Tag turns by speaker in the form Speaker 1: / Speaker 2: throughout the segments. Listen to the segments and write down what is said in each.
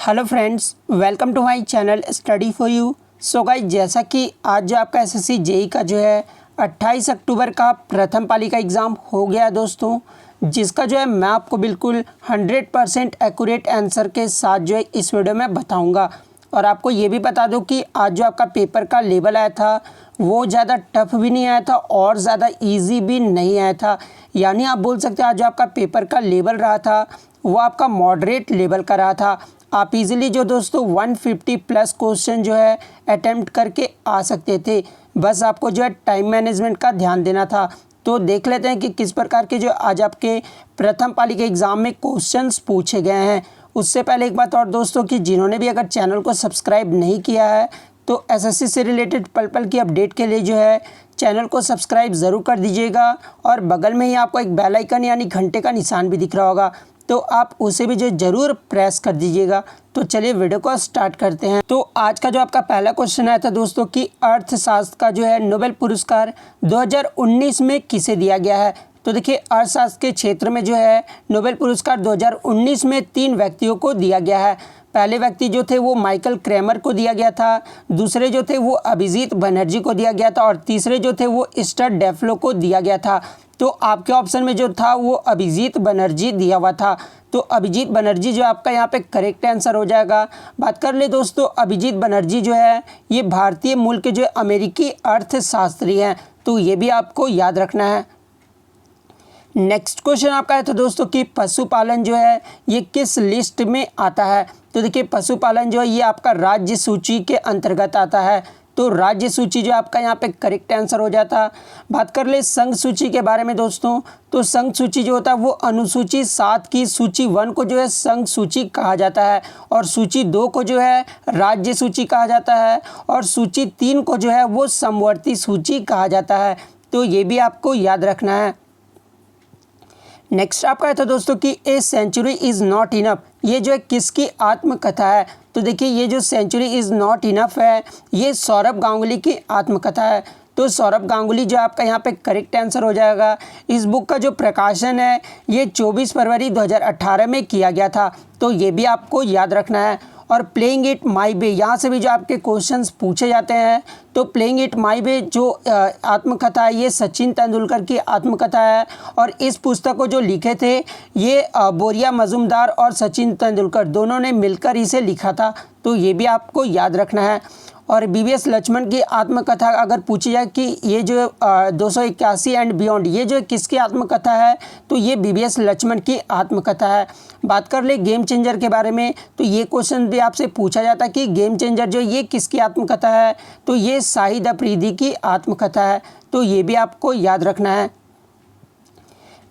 Speaker 1: Hello friends, welcome to my channel study for you. So guys, जैसा कि आज जो आपका एसएससी जेई का जो है 28 अक्टूबर का प्रथम पाली का एग्ज़ाम हो गया दोस्तों, जिसका जो है मैं आपको बिल्कुल 100% एक्यूरेट आंसर के साथ जो है इस वीडियो में बताऊंगा। और आपको ये भी बता दूं कि आज जो आपका पेपर का लेवल आया था वो ज़्यादा टफ भी नहीं आया था और ज़्यादा इजी भी नहीं आया था। यानी आप बोल सकते हैं आज जो आपका पेपर का लेवल रहा था वो आपका मॉडरेट लेवल का रहा था। आप इजीली जो दोस्तों 150 प्लस क्वेश्चन जो है अटेम्प्ट करके आ सकते थे। बस आपको जो है टाइम मैनेजमेंट का ध्यान देना था। तो देख लेते हैं कि किस प्रकार के जो आज आपके प्रथम पाली के एग्ज़ाम में क्वेश्चंस पूछे गए हैं। उससे पहले एक बात और दोस्तों कि जिन्होंने भी अगर चैनल को सब्सक्राइब नहीं किया है तो एसएससी से रिलेटेड पल पल की अपडेट के लिए जो है चैनल को सब्सक्राइब ज़रूर कर दीजिएगा। और बगल में ही आपको एक बेल आइकन यानी घंटे का निशान भी दिख रहा होगा, तो आप उसे भी जो ज़रूर प्रेस कर दीजिएगा। तो चलिए वीडियो को स्टार्ट करते हैं। तो आज का जो आपका पहला क्वेश्चन आया था दोस्तों कि अर्थशास्त्र का जो है नोबेल पुरस्कार 2019 में किसे दिया गया है। तो देखिए, अर्थशास्त्र के क्षेत्र में जो है नोबेल पुरस्कार 2019 में 3 व्यक्तियों को दिया गया है। पहले व्यक्ति जो थे वो माइकल क्रेमर को दिया गया था, दूसरे जो थे वो अभिजीत बनर्जी को दिया गया था और तीसरे जो थे वो स्टड डेफ्लो को दिया गया था। तो आपके ऑप्शन में जो था वो अभिजीत बनर्जी दिया हुआ था। तो अभिजीत बनर्जी जो आपका यहाँ पे करेक्ट आंसर हो जाएगा। बात कर ले दोस्तों, अभिजीत बनर्जी जो है ये भारतीय मूल के जो अमेरिकी अर्थशास्त्री हैं, तो ये भी आपको याद रखना है। नेक्स्ट क्वेश्चन आपका है तो दोस्तों कि पशुपालन जो है ये किस लिस्ट में आता है। तो देखिए, पशुपालन जो है ये आपका राज्य सूची के अंतर्गत आता है। तो राज्य सूची जो आपका यहाँ पे करेक्ट आंसर हो जाता। बात कर ले संघ सूची के बारे में दोस्तों, तो संघ सूची जो होता है वो अनुसूची 7 की सूची 1 को जो है संघ सूची कहा जाता है और सूची 2 को जो है राज्य सूची कहा जाता है और सूची 3 को जो है वो समवर्ती सूची कहा जाता है। तो ये भी आपको याद रखना है। नेक्स्ट आपका है तो दोस्तों कि a century is not enough, ये जो है किसकी आत्मकथा है। तो देखिए, ये जो सेंचुरी इज़ नॉट इनफ है ये सौरभ गांगुली की आत्मकथा है। तो सौरभ गांगुली जो आपका यहाँ पे करेक्ट आंसर हो जाएगा। इस बुक का जो प्रकाशन है ये 24 फरवरी 2018 में किया गया था। तो ये भी आपको याद रखना है। और प्लेइंग इट माई वे, यहाँ से भी जो आपके क्वेश्चंस पूछे जाते हैं। तो प्लेइंग इट माई वे जो आत्मकथा है ये सचिन तेंदुलकर की आत्मकथा है और इस पुस्तक को जो लिखे थे ये बोरिया मजूमदार और सचिन तेंदुलकर दोनों ने मिलकर इसे लिखा था। तो ये भी आपको याद रखना है। और बीवीएस लक्ष्मण की आत्मकथा अगर पूछी जाए कि ये जो 281 एंड बियॉन्ड ये जो किसकी आत्मकथा है, तो ये बीवीएस लक्ष्मण की आत्मकथा है। बात कर ले गेम चेंजर के बारे में, तो ये क्वेश्चन भी आपसे पूछा जाता है कि गेम चेंजर जो ये किसकी आत्मकथा है, तो ये शाहिद अफरीदी की आत्मकथा है। तो ये भी आपको याद रखना है।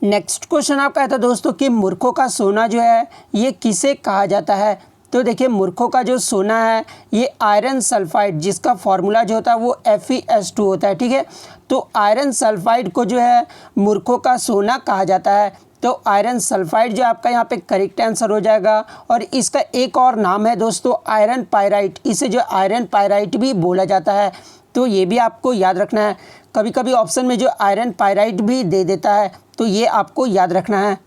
Speaker 1: नेक्स्ट क्वेश्चन आपका है था दोस्तों कि मूर्खों का सोना जो है ये किसे कहा जाता है। तो देखिए, मूर्खों का जो सोना है ये आयरन सल्फाइड, जिसका फॉर्मूला जो होता है वो FeS2 होता है, ठीक है। तो आयरन सल्फाइड को जो है मूर्खों का सोना कहा जाता है। तो आयरन सल्फाइड जो आपका यहाँ पे करेक्ट आंसर हो जाएगा। और इसका एक और नाम है दोस्तों आयरन पायराइट, इसे जो आयरन पायराइट भी बोला जाता है। तो ये भी आपको याद रखना है। कभी कभी ऑप्शन में जो आयरन पायराइट भी दे देता है, तो ये आपको याद रखना है।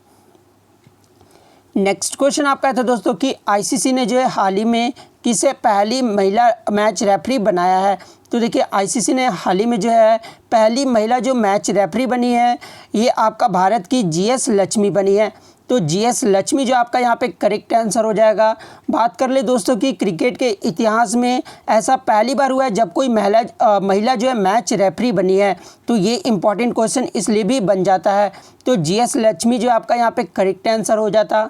Speaker 1: नेक्स्ट क्वेश्चन आपका था दोस्तों कि आईसीसी ने जो है हाल ही में किसे पहली महिला मैच रेफरी बनाया है। तो देखिए, आईसीसी ने हाल ही में जो है पहली महिला जो मैच रेफरी बनी है ये आपका भारत की GS लक्ष्मी बनी है। तो GS लक्ष्मी जो आपका यहाँ पे करेक्ट आंसर हो जाएगा। बात कर ले दोस्तों कि क्रिकेट के इतिहास में ऐसा पहली बार हुआ है जब कोई महिला जो है मैच रेफरी बनी है। तो ये इंपॉर्टेंट क्वेश्चन इसलिए भी बन जाता है। तो GS लक्ष्मी जो आपका यहाँ पे करेक्ट आंसर हो जाता।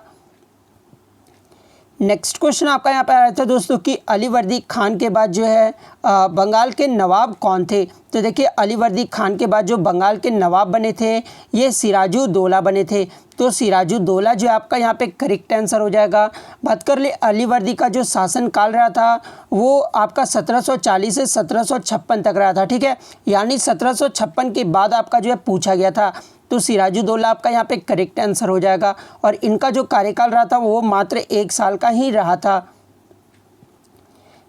Speaker 1: नेक्स्ट क्वेश्चन आपका यहाँ पे आया था दोस्तों कि अली वर्दी खान के बाद जो है बंगाल के नवाब कौन थे। तो देखिए, अली वर्दी खान के बाद जो बंगाल के नवाब बने थे ये सिराजुद्दौला बने थे। तो सिराजुद्दौला जो आपका यहाँ पे करेक्ट आंसर हो जाएगा। बात कर ले अली वर्दी का जो शासनकाल रहा था वो आपका 1740 से 1756 तक रहा था, ठीक है। यानी 1756 के बाद आपका जो है पूछा गया था। तो सिराजुद्दौला आपका यहाँ पे करेक्ट आंसर हो जाएगा। और इनका जो कार्यकाल रहा था वो मात्र 1 साल का ही रहा था।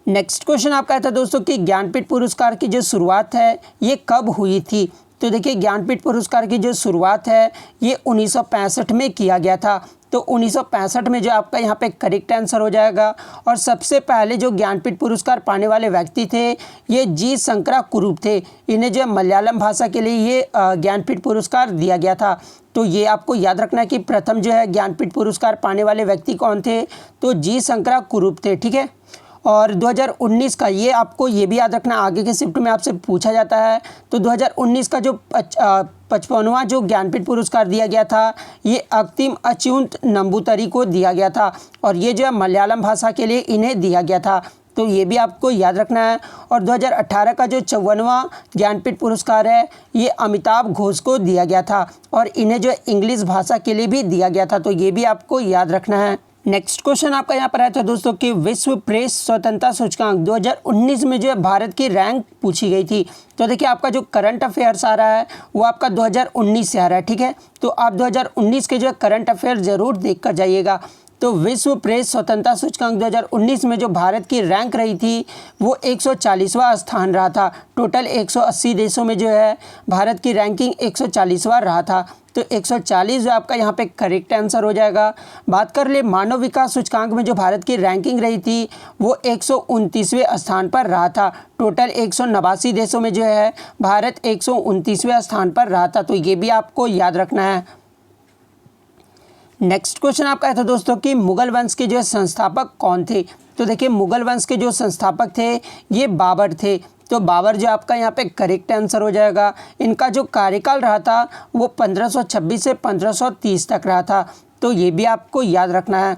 Speaker 1: नेक्स्ट क्वेश्चन आपका था दोस्तों कि ज्ञानपीठ पुरस्कार की जो शुरुआत है ये कब हुई थी। तो देखिए, ज्ञानपीठ पुरस्कार की जो शुरुआत है ये 1965 में किया गया था। तो 1965 में जो आपका यहाँ पे करेक्ट आंसर हो जाएगा। और सबसे पहले जो ज्ञानपीठ पुरस्कार पाने वाले व्यक्ति थे ये जी शंकरा कुरूप थे। इन्हें जो मलयालम भाषा के लिए ये ज्ञानपीठ पुरस्कार दिया गया था। तो ये आपको याद रखना है कि प्रथम जो है ज्ञानपीठ पुरस्कार पाने वाले व्यक्ति कौन थे, तो जी शंकरा कुरूप थे, ठीक है। और 2019 का ये आपको ये भी याद रखना, आगे के शिफ्ट में आपसे पूछा जाता है। तो 2019 का जो 55वां जो ज्ञानपीठ पुरस्कार दिया गया था ये अक्तिम अच्युत नंबूतरी को दिया गया था और ये जो है मलयालम भाषा के लिए इन्हें दिया गया था। तो ये भी आपको याद रखना है। और 2018 का जो 54वां ज्ञानपीठ पुरस्कार है ये अमिताभ घोष को दिया गया था और इन्हें जो इंग्लिश भाषा के लिए भी दिया गया था। तो ये भी आपको याद रखना है। नेक्स्ट क्वेश्चन आपका यहाँ पर आया था दोस्तों कि विश्व प्रेस स्वतंत्रता सूचकांक 2019 में जो है भारत की रैंक पूछी गई थी। तो देखिए आपका जो करंट अफेयर्स आ रहा है वो आपका 2019 से आ रहा है, ठीक है। तो आप 2019 के जो है करंट अफेयर ज़रूर देख कर जाइएगा। तो विश्व प्रेस स्वतंत्रता सूचकांक 2019 में जो भारत की रैंक रही थी वो 140वां स्थान रहा था। टोटल 180 देशों में जो है भारत की रैंकिंग 140वां रहा था। तो 140 जो आपका यहाँ पे करेक्ट आंसर हो जाएगा। बात कर ले मानव विकास सूचकांक में जो भारत की रैंकिंग रही थी वो 129वें स्थान पर रहा था। टोटल 189 देशों में जो है भारत 129वें स्थान पर रहा था। तो ये भी आपको याद रखना है। नेक्स्ट क्वेश्चन आपका है था दोस्तों कि मुगल वंश के जो है संस्थापक कौन थे। तो देखिए मुगल वंश के जो संस्थापक थे ये बाबर थे। तो बाबर जो आपका यहाँ पे करेक्ट आंसर हो जाएगा। इनका जो कार्यकाल रहा था वो 1526 से 1530 तक रहा था। तो ये भी आपको याद रखना है।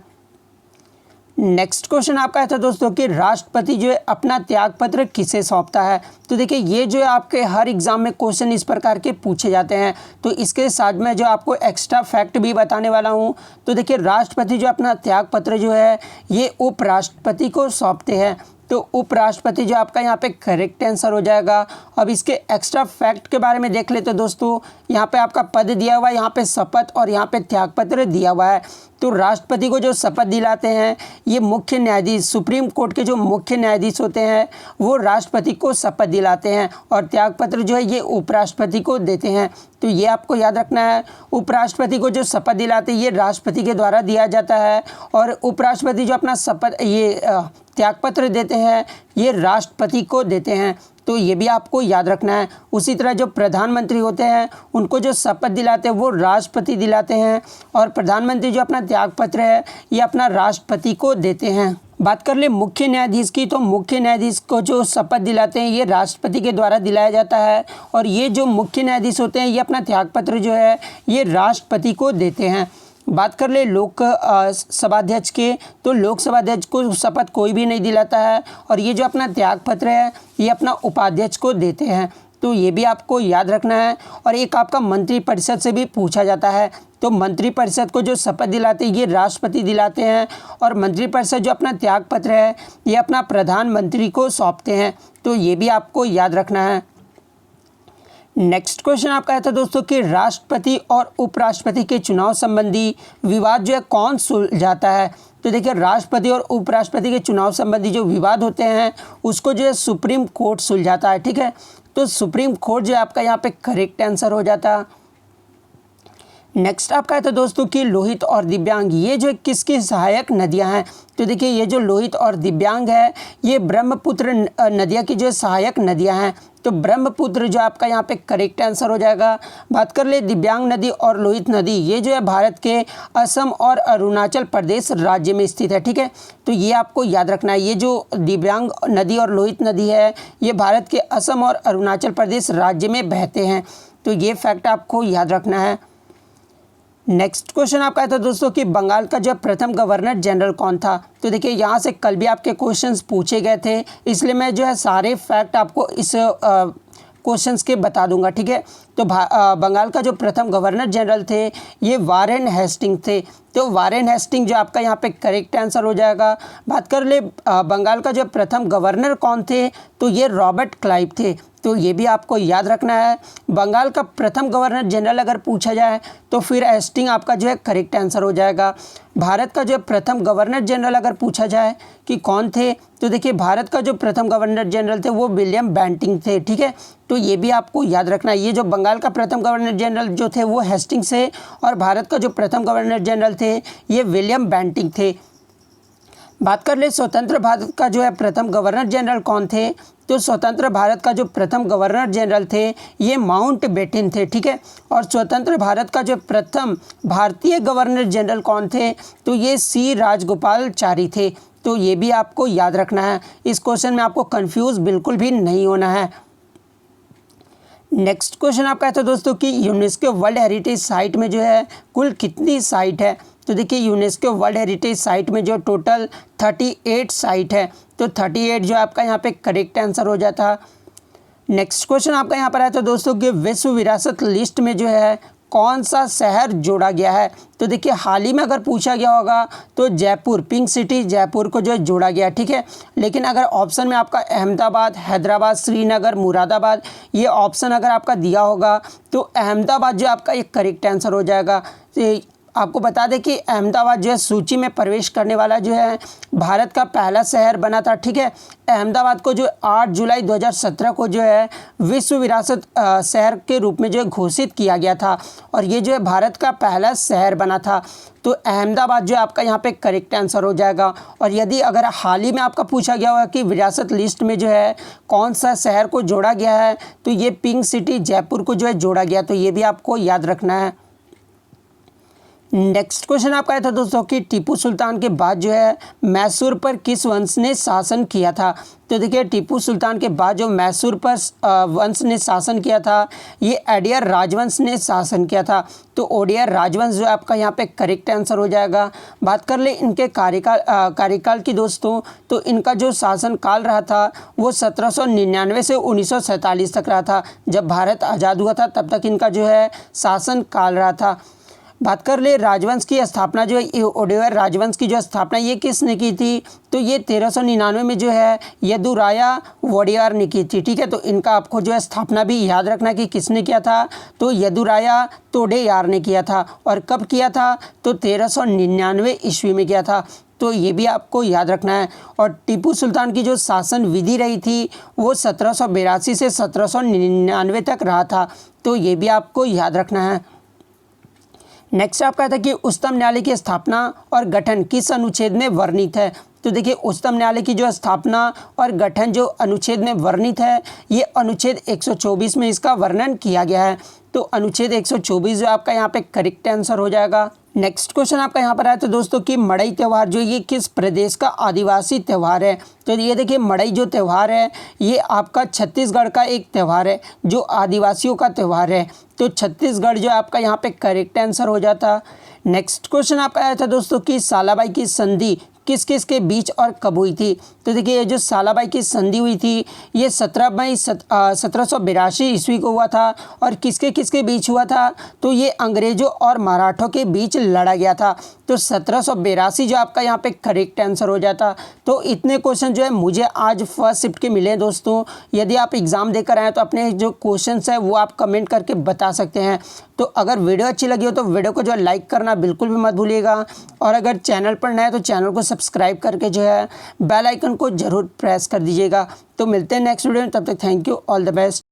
Speaker 1: नेक्स्ट क्वेश्चन आपका है था दोस्तों कि राष्ट्रपति जो है अपना त्यागपत्र किसे सौंपता है। तो देखिए ये जो है आपके हर एग्जाम में क्वेश्चन इस प्रकार के पूछे जाते हैं। तो इसके साथ में जो आपको एक्स्ट्रा फैक्ट भी बताने वाला हूँ। तो देखिए राष्ट्रपति जो अपना त्यागपत्र जो है ये उपराष्ट्रपति को सौंपते हैं। तो उपराष्ट्रपति जो आपका यहाँ पे करेक्ट आंसर हो जाएगा। अब इसके एक्स्ट्रा फैक्ट के बारे में देख लेते हैं दोस्तों। यहाँ पे आपका पद दिया हुआ है, यहाँ पे शपथ और यहाँ पे त्यागपत्र दिया हुआ है। तो राष्ट्रपति को जो शपथ दिलाते हैं ये मुख्य न्यायाधीश, सुप्रीम कोर्ट के जो मुख्य न्यायाधीश होते हैं वो राष्ट्रपति को शपथ दिलाते हैं और त्यागपत्र जो है ये उपराष्ट्रपति को देते हैं। तो ये आपको याद रखना है। उपराष्ट्रपति को जो शपथ दिलाते हैं ये राष्ट्रपति के द्वारा दिया जाता है और उपराष्ट्रपति जो अपना शपथ ये त्यागपत्र देते हैं ये राष्ट्रपति को देते हैं। तो ये भी आपको याद रखना है। उसी तरह जो प्रधानमंत्री होते हैं उनको जो शपथ दिलाते हैं वो राष्ट्रपति दिलाते हैं और प्रधानमंत्री जो अपना त्यागपत्र है ये अपना राष्ट्रपति को देते हैं। बात कर ले मुख्य न्यायाधीश की, तो मुख्य न्यायाधीश को जो शपथ दिलाते हैं ये राष्ट्रपति के द्वारा दिलाया जाता है और ये जो मुख्य न्यायाधीश होते हैं ये अपना त्यागपत्र जो है ये राष्ट्रपति को देते हैं। बात कर ले लोक सभाध्यक्ष के, तो लोकसभा अध्यक्ष को शपथ कोई भी नहीं दिलाता है और ये जो अपना त्यागपत्र है ये अपना उपाध्यक्ष को देते हैं। तो ये भी आपको याद रखना है। और एक आपका मंत्रिपरिषद से भी पूछा जाता है। तो मंत्रिपरिषद को जो शपथ दिलाते हैं ये राष्ट्रपति दिलाते हैं और मंत्रिपरिषद जो अपना त्यागपत्र है ये अपना प्रधानमंत्री को सौंपते हैं। तो ये भी आपको याद रखना है। नेक्स्ट क्वेश्चन आपका है था दोस्तों कि राष्ट्रपति और उपराष्ट्रपति के चुनाव संबंधी विवाद जो है कौन सुलझाता है। तो देखिए राष्ट्रपति और उपराष्ट्रपति के चुनाव संबंधी जो विवाद होते हैं उसको जो है सुप्रीम कोर्ट सुलझाता है, ठीक है। तो सुप्रीम कोर्ट जो है आपका यहाँ पे करेक्ट आंसर हो जाता है। नेक्स्ट आपका है तो दोस्तों कि लोहित और दिव्यांग ये जो किसकी सहायक नदियां हैं। तो देखिए ये जो लोहित और दिव्यांग है ये ब्रह्मपुत्र नदियां की जो सहायक नदियां हैं। तो ब्रह्मपुत्र जो आपका यहाँ पे करेक्ट आंसर हो जाएगा। बात कर ले दिव्यांग नदी और लोहित नदी ये जो है भारत के असम और अरुणाचल प्रदेश राज्य में स्थित है, ठीक है। तो ये आपको याद रखना है। ये जो दिव्यांग नदी और लोहित नदी है ये भारत के असम और अरुणाचल प्रदेश राज्य में बहते हैं। तो ये फैक्ट आपको याद रखना है। नेक्स्ट क्वेश्चन आपका था दोस्तों कि बंगाल का जो प्रथम गवर्नर जनरल कौन था। तो देखिए यहाँ से कल भी आपके क्वेश्चंस पूछे गए थे इसलिए मैं जो है सारे फैक्ट आपको इस क्वेश्चंस के बता दूंगा, ठीक है। तो बंगाल का जो प्रथम गवर्नर जनरल थे ये वारेन हेस्टिंग थे। तो वारेन हेस्टिंग जो आपका यहाँ पे करेक्ट आंसर हो जाएगा। बात कर ले बंगाल का जो प्रथम गवर्नर कौन थे, तो ये रॉबर्ट क्लाइव थे। तो ये भी आपको याद रखना है। बंगाल का प्रथम गवर्नर जनरल अगर पूछा जाए तो फिर हेस्टिंग आपका जो है करेक्ट आंसर हो जाएगा। भारत का जो प्रथम गवर्नर जनरल अगर पूछा जाए कि कौन थे, तो देखिए भारत का जो प्रथम गवर्नर जनरल थे वो विलियम बेंटिंक थे, ठीक है। तो ये भी आपको याद रखना है। ये जो बंगाल का प्रथम गवर्नर जनरल जो थे वो हेस्टिंग्स थे और भारत का जो प्रथम गवर्नर जनरल थे ये विलियम बेंटिंक थे। बात कर ले स्वतंत्र भारत का जो है प्रथम गवर्नर जनरल कौन थे, तो स्वतंत्र भारत का जो प्रथम गवर्नर जनरल थे ये माउंट बेटन थे, ठीक है। और स्वतंत्र भारत का जो प्रथम भारतीय गवर्नर जनरल कौन थे, तो ये सी राजगोपालाचारी थे। तो ये भी आपको याद रखना है। इस क्वेश्चन में आपको कंफ्यूज बिल्कुल भी नहीं होना है। नेक्स्ट क्वेश्चन आपका है तो दोस्तों कि यूनेस्को वर्ल्ड हेरिटेज साइट में जो है कुल कितनी साइट है, तो देखिए यूनेस्को वर्ल्ड हेरिटेज साइट में जो टोटल 38 साइट है, तो 38 जो आपका यहाँ पे करेक्ट आंसर हो जाता। नेक्स्ट क्वेश्चन आपका यहाँ पर है तो दोस्तों कि विश्व विरासत लिस्ट में जो है कौन सा शहर जोड़ा गया है, तो देखिए हाल ही में अगर पूछा गया होगा तो जयपुर, पिंक सिटी जयपुर को जो है जोड़ा गया, ठीक है। लेकिन अगर ऑप्शन में आपका अहमदाबाद, हैदराबाद, श्रीनगर, मुरादाबाद ये ऑप्शन अगर आपका दिया होगा तो अहमदाबाद जो आपका एक करेक्ट आंसर हो जाएगा। आपको बता दें कि अहमदाबाद जो है सूची में प्रवेश करने वाला जो है भारत का पहला शहर बना था, ठीक है। अहमदाबाद को जो 8 जुलाई 2017 को जो है विश्व विरासत शहर के रूप में जो है घोषित किया गया था और ये जो है भारत का पहला शहर बना था। तो अहमदाबाद जो है आपका यहाँ पे करेक्ट आंसर हो जाएगा। और यदि अगर हाल ही में आपका पूछा गया होगा कि विरासत लिस्ट में जो है कौन सा शहर को जोड़ा गया है, तो ये पिंक सिटी जयपुर को जो है जोड़ा गया, तो ये भी आपको याद रखना है। नेक्स्ट क्वेश्चन आपका था दोस्तों कि टीपू सुल्तान के बाद जो है मैसूर पर किस वंश ने शासन किया था, तो देखिए टीपू सुल्तान के बाद जो मैसूर पर वंश ने शासन किया था ये अडेयर राजवंश ने शासन किया था। तो ओडेयर राजवंश जो आपका यहाँ पे करेक्ट आंसर हो जाएगा। बात कर ले इनके कार्यकाल की दोस्तों, तो इनका जो शासन काल रहा था वो 1799 से 1947 तक रहा था। जब भारत आज़ाद हुआ था तब तक इनका जो है शासन काल रहा था। बात कर ले राजवंश की स्थापना जो है ओडेयर राजवंश की जो स्थापना ये किसने की थी, तो ये 1399 में जो है यदुराया वोडेयर ने की थी, ठीक है। तो इनका आपको जो है स्थापना भी याद रखना कि किसने किया था, तो यदुराया तोडेयार ने किया था। और कब किया था, तो 1399 ईस्वी में किया था। तो ये भी आपको याद रखना है। और टीपू सुल्तान की जो शासन विधि रही थी वो 1782 से 1799 तक रहा था। तो ये भी आपको याद रखना है। नेक्स्ट आपका था कि उच्चतम न्यायालय की स्थापना और गठन किस अनुच्छेद में वर्णित है, तो देखिए उच्चतम न्यायालय की जो स्थापना और गठन जो अनुच्छेद में वर्णित है ये अनुच्छेद 124 में इसका वर्णन किया गया है। तो अनुच्छेद 124 जो आपका यहाँ पे करेक्ट आंसर हो जाएगा। नेक्स्ट क्वेश्चन आपका यहाँ पर आया तो दोस्तों कि मड़ई त्यौहार जो ये किस प्रदेश का आदिवासी त्यौहार है, तो ये देखिए मड़ई जो त्यौहार है ये आपका छत्तीसगढ़ का एक त्यौहार है जो आदिवासियों का त्यौहार है। तो छत्तीसगढ़ जो आपका यहाँ पे करेक्ट आंसर हो जाता। नेक्स्ट क्वेश्चन आपका आया था दोस्तों कि सालाबाई की संधि किस किस के बीच और कब हुई थी, तो देखिए ये जो सालाबाई की संधि हुई थी ये 17 मई 1782 ईस्वी को हुआ था। और किसके किसके बीच हुआ था, तो ये अंग्रेज़ों और मराठों के बीच लड़ा गया था। तो 1782 जो आपका यहाँ पे करेक्ट आंसर हो जाता। तो इतने क्वेश्चन जो है मुझे आज फर्स्ट शिफ्ट के मिले दोस्तों। यदि आप एग्ज़ाम देकर आए तो अपने जो क्वेश्चन है वो आप कमेंट करके बता सकते हैं। तो अगर वीडियो अच्छी लगी हो तो वीडियो को जो लाइक करना बिल्कुल भी मत भूलिएगा। और अगर चैनल पर नए तो चैनल को सब्सक्राइब करके जो है बेल आइकन को ज़रूर प्रेस कर दीजिएगा। तो मिलते हैं नेक्स्ट वीडियो में, तब तक thank you, all the best.